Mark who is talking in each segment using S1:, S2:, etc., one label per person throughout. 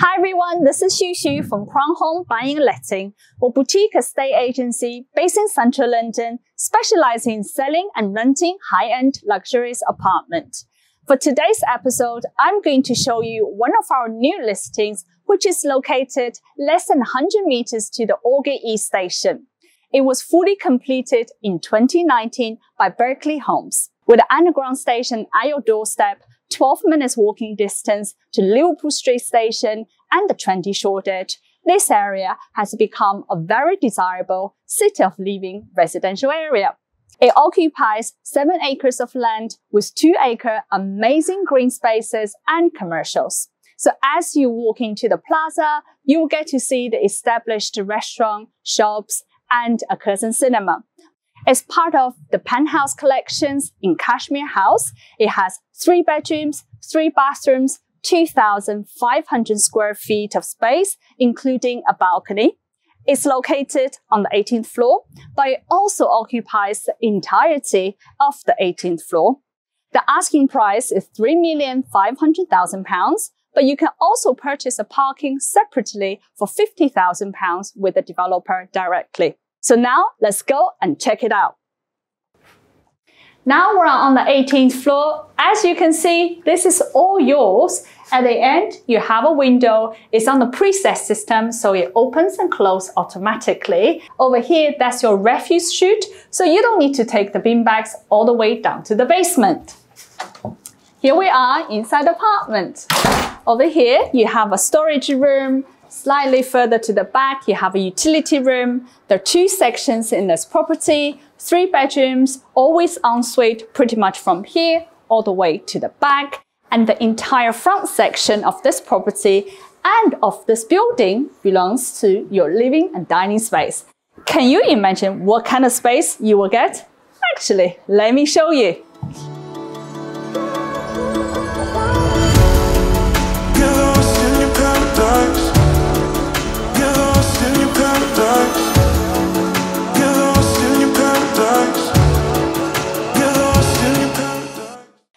S1: Hi everyone, this is Xu from Crown Home Buying and Letting, a boutique estate agency based in central London, specializing in selling and renting high-end luxurious apartments. For today's episode, I'm going to show you one of our new listings, which is located less than 100 meters to the Aldgate East Station. It was fully completed in 2019 by Berkeley Homes, with an underground station at your doorstep, 12 minutes walking distance to Liverpool Street Station and the trendy Shoreditch. This area has become a very desirable city of living residential area. It occupies 7 acres of land with 2-acre amazing green spaces and commercials. So as you walk into the plaza, you will get to see the established restaurant, shops, and a Curzon cinema. As part of the penthouse collections in Cashmere House, it has 3 bedrooms, 3 bathrooms, 2,500 square feet of space, including a balcony. It's located on the 18th floor, but it also occupies the entirety of the 18th floor. The asking price is £3,500,000, but you can also purchase a parking separately for £50,000 with the developer directly. So now let's go and check it out. Now we're on the 18th floor. As you can see, this is all yours. At the end, you have a window. It's on the preset system, so it opens and closes automatically. Over here, that's your refuse chute, so you don't need to take the bin bags all the way down to the basement. Here we are inside the apartment. Over here, you have a storage room. Slightly further to the back, you have a utility room. There are 2 sections in this property, 3 bedrooms, always ensuite pretty much from here all the way to the back. And the entire front section of this property and of this building belongs to your living and dining space. Can you imagine what kind of space you will get? Actually, let me show you.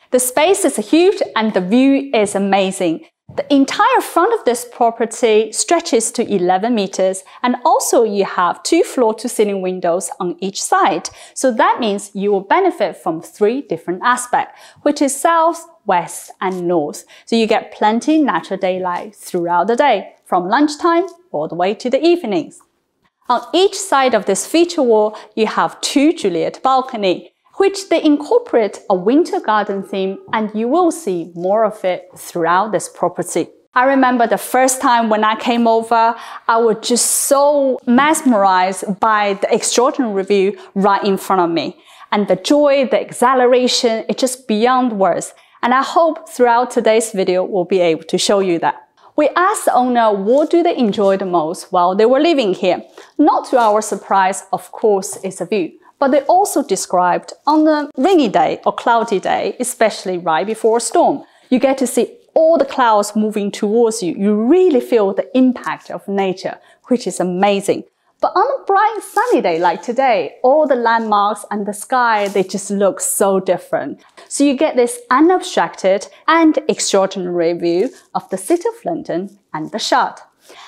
S1: The space is huge and the view is amazing. The entire front of this property stretches to 11 meters, and also you have 2 floor-to-ceiling windows on each side. So that means you will benefit from 3 different aspects, which is south, west, and north. So you get plenty natural daylight throughout the day, from lunchtime all the way to the evenings. On each side of this feature wall, you have 2 Juliet balconies, which they incorporate a winter garden theme, and you will see more of it throughout this property. I remember the first time when I came over, I was just so mesmerized by the extraordinary view right in front of me. And the joy, the exhilaration, it's just beyond words. And I hope throughout today's video, we'll be able to show you that. We asked the owner what do they enjoy the most while they were living here. Not to our surprise, of course, it's a view. But they also described on a rainy day or cloudy day, especially right before a storm, you get to see all the clouds moving towards you. You really feel the impact of nature, which is amazing. But on a bright sunny day like today, all the landmarks and the sky, they just look so different. So you get this unobstructed and extraordinary view of the City of London and the Shard.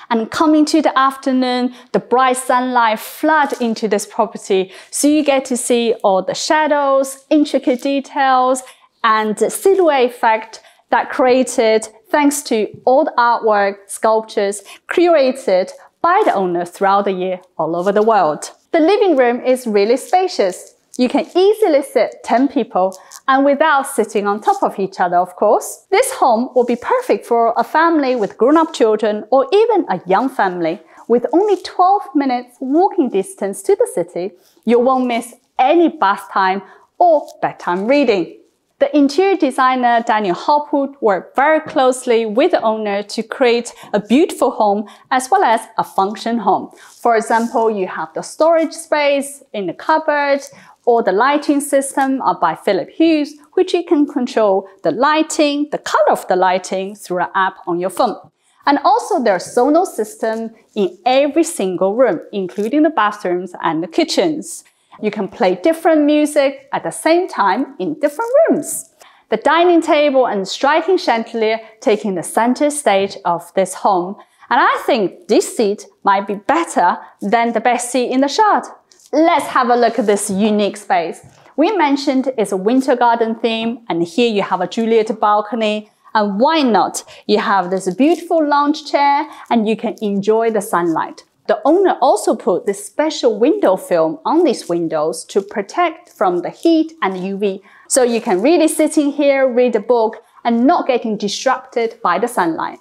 S1: And coming to the afternoon, the bright sunlight flood into this property, so you get to see all the shadows, intricate details, and the silhouette effect that created thanks to all the artwork, sculptures created by the owner throughout the year all over the world. The living room is really spacious. You can easily sit 10 people, and without sitting on top of each other, of course. This home will be perfect for a family with grown-up children or even a young family. With only 12 minutes walking distance to the city, you won't miss any bath time or bedtime reading. The interior designer Daniel Hopwood worked very closely with the owner to create a beautiful home as well as a function home. For example, you have the storage space in the cupboard, or the lighting system are by Philip Hues, which you can control the lighting, the color of the lighting through an app on your phone. And also there's sonar system in every single room, including the bathrooms and the kitchens. You can play different music at the same time in different rooms. The dining table and striking chandelier taking the center stage of this home. And I think this seat might be better than the best seat in the shot. Let's have a look at this unique space. We mentioned it's a winter garden theme, and here you have a Juliet balcony. And why not? You have this beautiful lounge chair and you can enjoy the sunlight. The owner also put this special window film on these windows to protect from the heat and UV. So you can really sit in here, read a book, and not getting disrupted by the sunlight.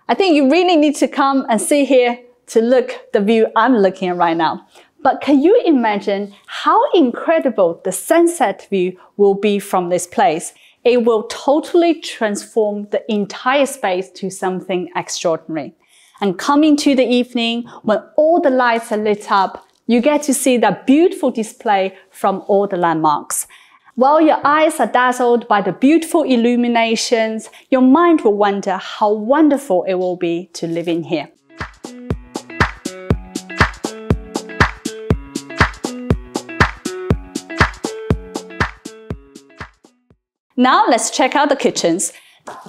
S1: I think you really need to come and see here to look the view I'm looking at right now. But can you imagine how incredible the sunset view will be from this place? It will totally transform the entire space to something extraordinary. And coming to the evening, when all the lights are lit up, you get to see that beautiful display from all the landmarks. While your eyes are dazzled by the beautiful illuminations, your mind will wonder how wonderful it will be to live in here. Now let's check out the kitchens.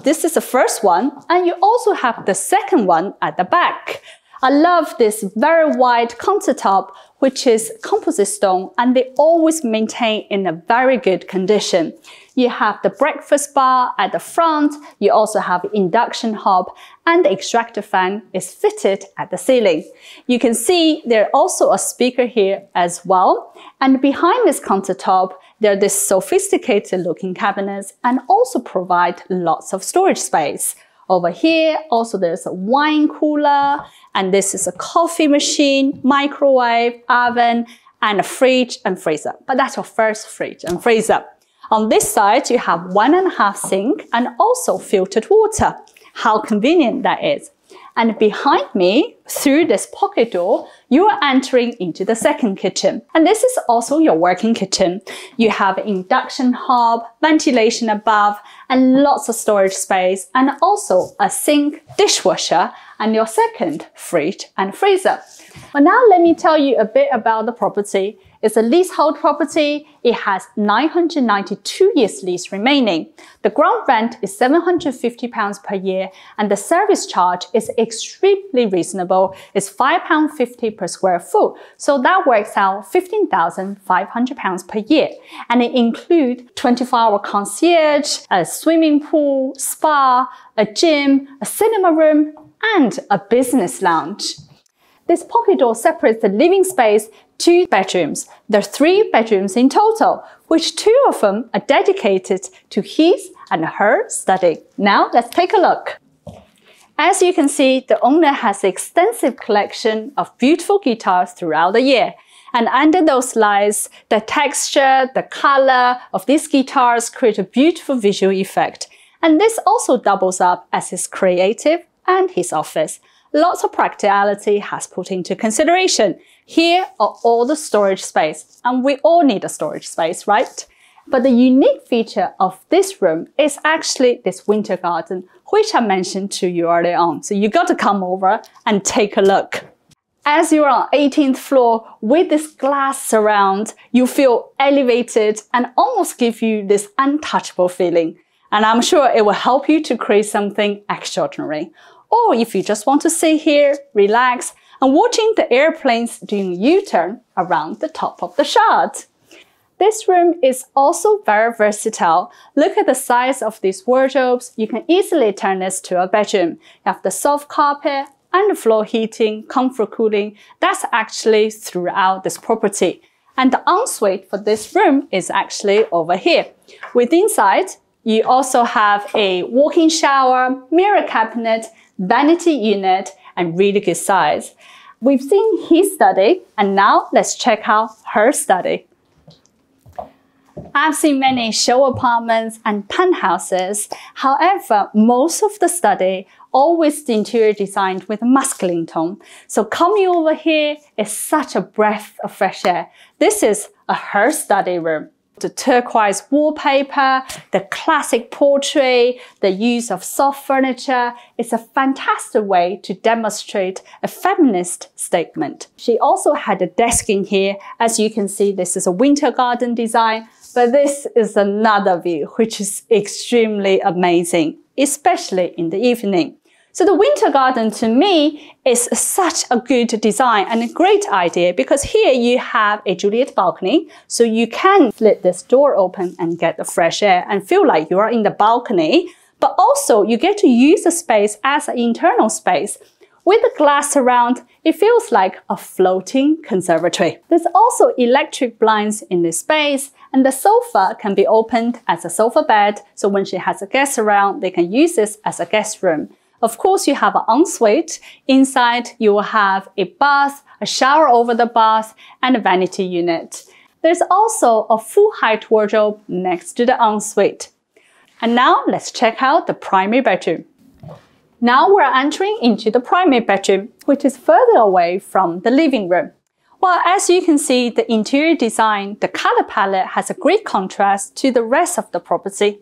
S1: This is the first one, and you also have the second one at the back. I love this very wide countertop, which is composite stone, and they always maintain in a very good condition. You have the breakfast bar at the front, you also have induction hob, and the extractor fan is fitted at the ceiling. You can see there's also a speaker here as well, and behind this countertop, there are these sophisticated looking cabinets and also provide lots of storage space. Over here, also there's a wine cooler, and this is a coffee machine, microwave, oven, and a fridge and freezer. But that's your first fridge and freezer. On this side, you have 1.5 sink and also filtered water. How convenient that is. And behind me, through this pocket door, you are entering into the second kitchen. And this is also your working kitchen. You have induction hob, ventilation above, and lots of storage space, and also a sink, dishwasher, and your second fridge and freezer. Well, now let me tell you a bit about the property. It's a leasehold property. It has 992 years lease remaining. The ground rent is £750 per year, and the service charge is extremely reasonable. It's £5.50 per square foot. So that works out £15,500 per year. And it includes 24-hour concierge, a swimming pool, spa, a gym, a cinema room, and a business lounge. This pocket door separates the living space 2 bedrooms. There are 3 bedrooms in total, which 2 of them are dedicated to his and her study. Now let's take a look. As you can see, the owner has an extensive collection of beautiful guitars throughout the year. And under those lights, the texture, the color of these guitars create a beautiful visual effect. And this also doubles up as his creative and his office. Lots of practicality has put into consideration. Here are all the storage space, and we all need a storage space, right? But the unique feature of this room is actually this winter garden, which I mentioned to you earlier on. So you got to come over and take a look. As you're on 18th floor with this glass surround, you feel elevated and almost give you this untouchable feeling. And I'm sure it will help you to create something extraordinary. Or if you just want to sit here, relax, and watching the airplanes doing a U-turn around the top of the shot. This room is also very versatile. Look at the size of these wardrobes. You can easily turn this to a bedroom. You have the soft carpet, underfloor heating, comfort cooling. That's actually throughout this property. And the ensuite for this room is actually over here. With inside, you also have a walk-in shower, mirror cabinet, vanity unit, and really good size. We've seen his study, and now let's check out her study. I've seen many show apartments and penthouses. However, most of the study always the interior designed with a masculine tone. So coming over here is such a breath of fresh air. This is her study room. The turquoise wallpaper, the classic portrait, the use of soft furniture is a fantastic way to demonstrate a feminist statement. She also had a desk in here. As you can see, this is a winter garden design, But this is another view, which is extremely amazing, especially in the evening. So the winter garden to me is such a good design and a great idea because here you have a Juliet balcony, so you can flip this door open and get the fresh air and feel like you are in the balcony, but also you get to use the space as an internal space. With the glass around, it feels like a floating conservatory. There's also electric blinds in this space, and the sofa can be opened as a sofa bed, so when she has a guest around, they can use this as a guest room. Of course, you have an ensuite. Inside, you will have a bath, a shower over the bath, and a vanity unit. There's also a full-height wardrobe next to the ensuite. And now, let's check out the primary bedroom. Now we're entering into the primary bedroom, which is further away from the living room. Well, as you can see, the interior design, the color palette has a great contrast to the rest of the property.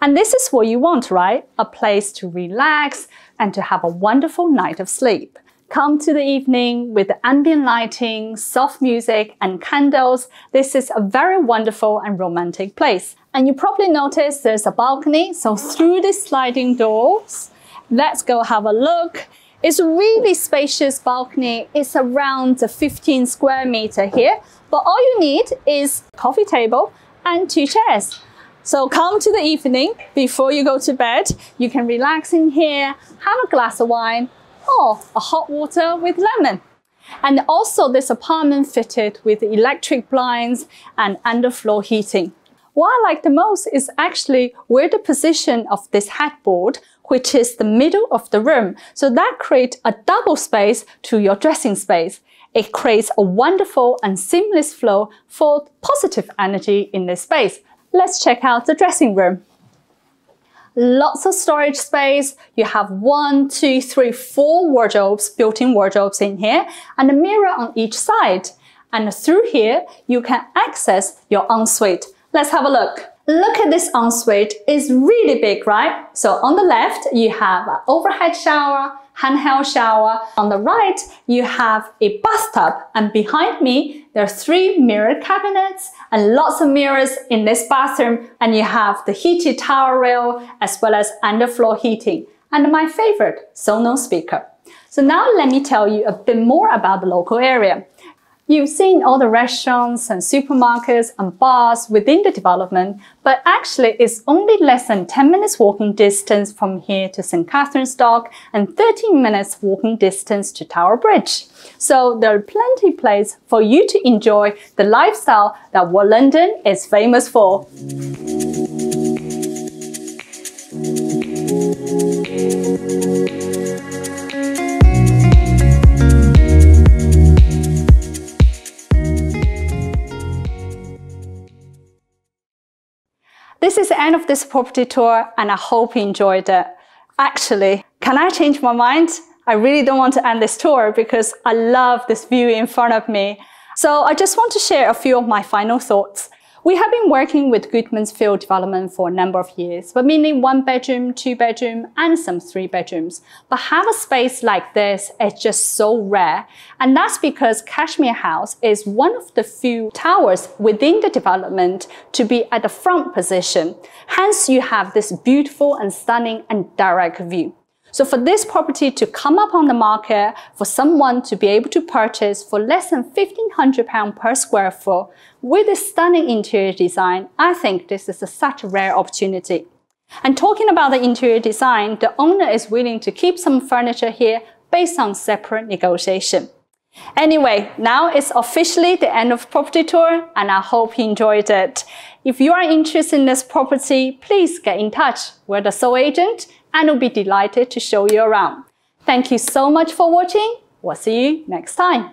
S1: And this is what you want, right? A place to relax and to have a wonderful night of sleep. Come to the evening with the ambient lighting, soft music, and candles. This is a very wonderful and romantic place. And you probably noticed there's a balcony, so through these sliding doors, let's go have a look. It's a really spacious balcony. It's around 15 square meters here, but all you need is a coffee table and 2 chairs. So come to the evening before you go to bed. You can relax in here, have a glass of wine or a hot water with lemon. And also this apartment fitted with electric blinds and underfloor heating. What I like the most is actually where the position of this headboard, which is the middle of the room. So that creates a double space to your dressing space. It creates a wonderful and seamless flow for positive energy in this space. Let's check out the dressing room. Lots of storage space. You have 1, 2, 3, 4 wardrobes, built-in wardrobes in here, and a mirror on each side. And through here, you can access your ensuite. Let's have a look. Look at this ensuite. It's really big, right? So on the left, you have an overhead shower, handheld shower. On the right, you have a bathtub. And behind me, there are 3 mirror cabinets and lots of mirrors in this bathroom. And you have the heated towel rail as well as underfloor heating. And my favorite, Sonos speaker. So now let me tell you a bit more about the local area. You've seen all the restaurants and supermarkets and bars within the development, but actually it's only less than 10 minutes walking distance from here to St. Catherine's Dock and 13 minutes walking distance to Tower Bridge. So there are plenty of places for you to enjoy the lifestyle that what London is famous for. This is the end of this property tour and I hope you enjoyed it. Actually, can I change my mind? I really don't want to end this tour because I love this view in front of me. So I just want to share a few of my final thoughts. We have been working with Goodman's Field development for a number of years, but mainly 1 bedroom, 2 bedroom, and some 3 bedrooms. But have a space like this is just so rare. And that's because Cashmere House is one of the few towers within the development to be at the front position. Hence, you have this beautiful and stunning and direct view. So for this property to come up on the market, for someone to be able to purchase for less than £1,500 per square foot with a stunning interior design, I think this is such a rare opportunity. And talking about the interior design, the owner is willing to keep some furniture here based on separate negotiation. Anyway, now it's officially the end of property tour and I hope you enjoyed it. If you are interested in this property, please get in touch. We're the sole agent and we'll be delighted to show you around. Thank you so much for watching. We'll see you next time.